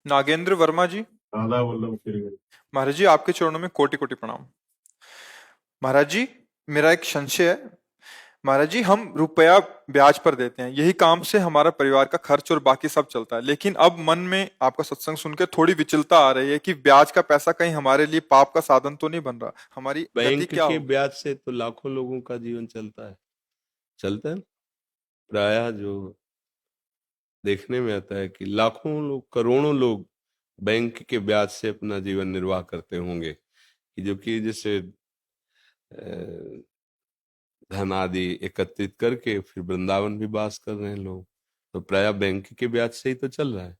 नागेंद्र वर्मा जी। राधा वल्लभ श्री। महाराज जी, आपके चरणों में कोटि कोटि प्रणाम। महाराज जी, मेरा एक संशय है। महाराज जी, हम रुपया ब्याज पर देते हैं, यही काम से हमारा परिवार का खर्च और बाकी सब चलता है, लेकिन अब मन में आपका सत्संग सुन के थोड़ी विचलता आ रही है कि ब्याज का पैसा कहीं हमारे लिए पाप का साधन तो नहीं बन रहा। हमारी गति बैंक क्या के होगी? ब्याज से तो लाखों लोगों का जीवन चलता है। प्रायः जो देखने में आता है कि लाखों लोग, करोड़ों लोग बैंक के ब्याज से अपना जीवन निर्वाह करते होंगे, कि जो कि जैसे धन आदि एकत्रित करके फिर वृंदावन भी वास कर रहे हैं लोग, तो प्रायः बैंक के ब्याज से ही तो चल रहा है।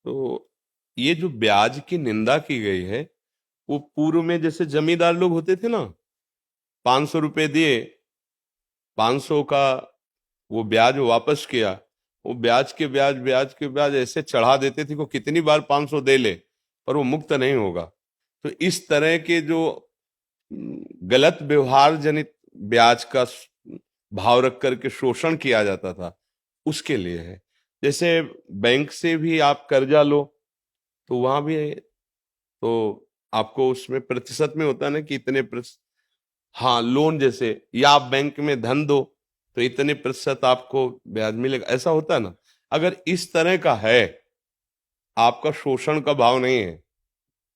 तो ये जो ब्याज की निंदा की गई है, वो पूर्व में जैसे जमींदार लोग होते थे ना, 500 रुपए दिए, 500 का वो ब्याज वापस किया, वो ब्याज ऐसे चढ़ा देते थे को कितनी बार 500 दे ले पर वो मुक्त नहीं होगा। तो इस तरह के जो गलत व्यवहार जनित ब्याज का भाव रख करके शोषण किया जाता था, उसके लिए है। जैसे बैंक से भी आप कर्जा लो तो वहां भी तो आपको उसमें प्रतिशत में होता है ना कि इतने प्रतिशत, हाँ लोन जैसे, या आप बैंक में धन दो तो इतने प्रतिशत आपको ब्याज मिलेगा, ऐसा होता है ना। अगर इस तरह का है, आपका शोषण का भाव नहीं है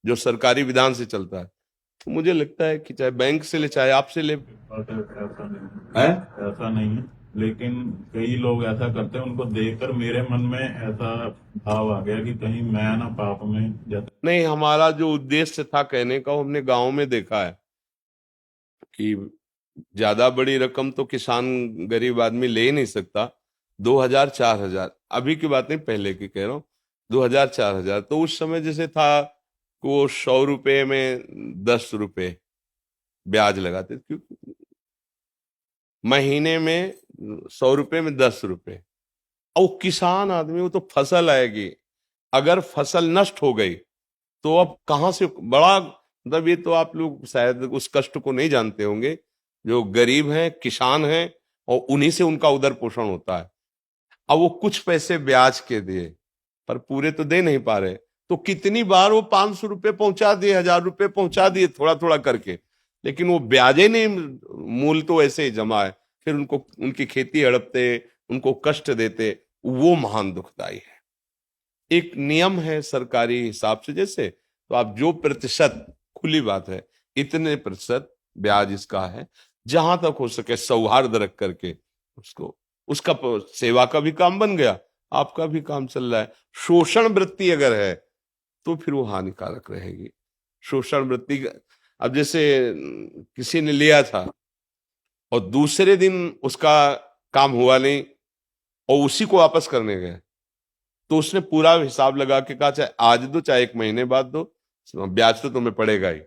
जो सरकारी विधान से चलता है, तो मुझे लगता है कि चाहे बैंक से ले चाहे आपसे ले। ऐसा नहीं है ऐसा नहीं है, लेकिन कई लोग ऐसा करते हैं, उनको देखकर मेरे मन में ऐसा भाव आ गया कि कहीं मैं ना पाप में नहीं, हमारा जो उद्देश्य था कहने का, वो हमने गांव में देखा है कि ज्यादा बड़ी रकम तो किसान गरीब आदमी ले ही नहीं सकता। 2000 4000, अभी की बात नहीं, पहले की कह रहा हूँ, 2000 4000, तो उस समय जैसे था वो 100 रुपए में 10 रुपए ब्याज लगाते थे, क्योंकि महीने में 100 रुपए में 10 रुपए। और किसान आदमी, वो तो फसल आएगी, अगर फसल नष्ट हो गई तो अब कहां से बड़ा, मतलब ये तो आप लोग शायद उस कष्ट को नहीं जानते होंगे, जो गरीब हैं किसान हैं और उन्हीं से उनका उदर पोषण होता है। अब वो कुछ पैसे ब्याज के दिए पर पूरे तो दे नहीं पा रहे, तो कितनी बार वो 500 रुपये पहुंचा दिए, 1000 रुपये पहुंचा दिए, थोड़ा थोड़ा करके, लेकिन वो ब्याजे नहीं, मूल तो ऐसे ही जमा है, फिर उनको उनकी खेती हड़पते, उनको कष्ट देते, वो महान दुखदाई है। एक नियम है सरकारी हिसाब से, जैसे तो आप जो प्रतिशत, खुली बात है, इतने प्रतिशत ब्याज इसका है, जहां तक हो सके सौहार्द रख करके उसको, उसका सेवा का भी काम बन गया, आपका भी काम चल रहा है। शोषण वृत्ति अगर है तो फिर वो हानिकारक रहेगी। शोषण वृत्ति, अब जैसे किसी ने लिया था और दूसरे दिन उसका काम हुआ नहीं और उसी को वापस करने गए, तो उसने पूरा हिसाब लगा के कहा चाहे आज दो चाहे 1 महीने बाद दो, ब्याज तो तुम्हें पड़ेगा ही।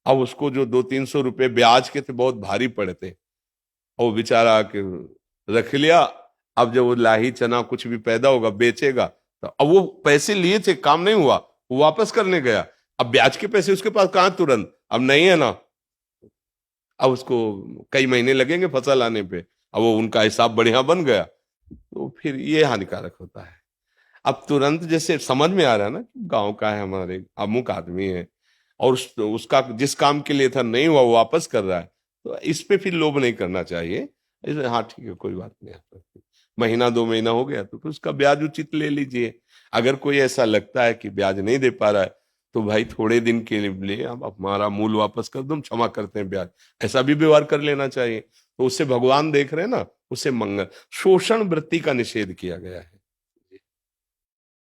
अब उसको जो 200-300 रुपए ब्याज के थे बहुत भारी पड़े थे, और बेचारा के रख लिया। अब जब वो लाही चना कुछ भी पैदा होगा बेचेगा, तो अब वो पैसे लिए थे, काम नहीं हुआ, वो वापस करने गया, अब ब्याज के पैसे उसके पास कहां तुरंत, अब नहीं है ना, अब उसको कई महीने लगेंगे फसल आने पे, अब वो उनका हिसाब बढ़िया बन गया, तो फिर ये हानिकारक होता है। अब तुरंत जैसे समझ में आ रहा है ना, गांव का है, हमारे अमुक आदमी है और उसका जिस काम के लिए था नहीं हुआ, वो वापस कर रहा है, तो इस पे फिर लोभ नहीं करना चाहिए। हाँ ठीक है, कोई बात नहीं, महीना 2 महीना हो गया तो फिर उसका ब्याज उचित ले लीजिए। अगर कोई ऐसा लगता है कि ब्याज नहीं दे पा रहा है, तो भाई थोड़े दिन के लिए आप हमारा मूल वापस कर दो, हम क्षमा करते हैं ब्याज, ऐसा भी व्यवहार कर लेना चाहिए। तो उससे भगवान देख रहे हैं ना, उससे मंगल, शोषण वृत्ति का निषेध किया गया है।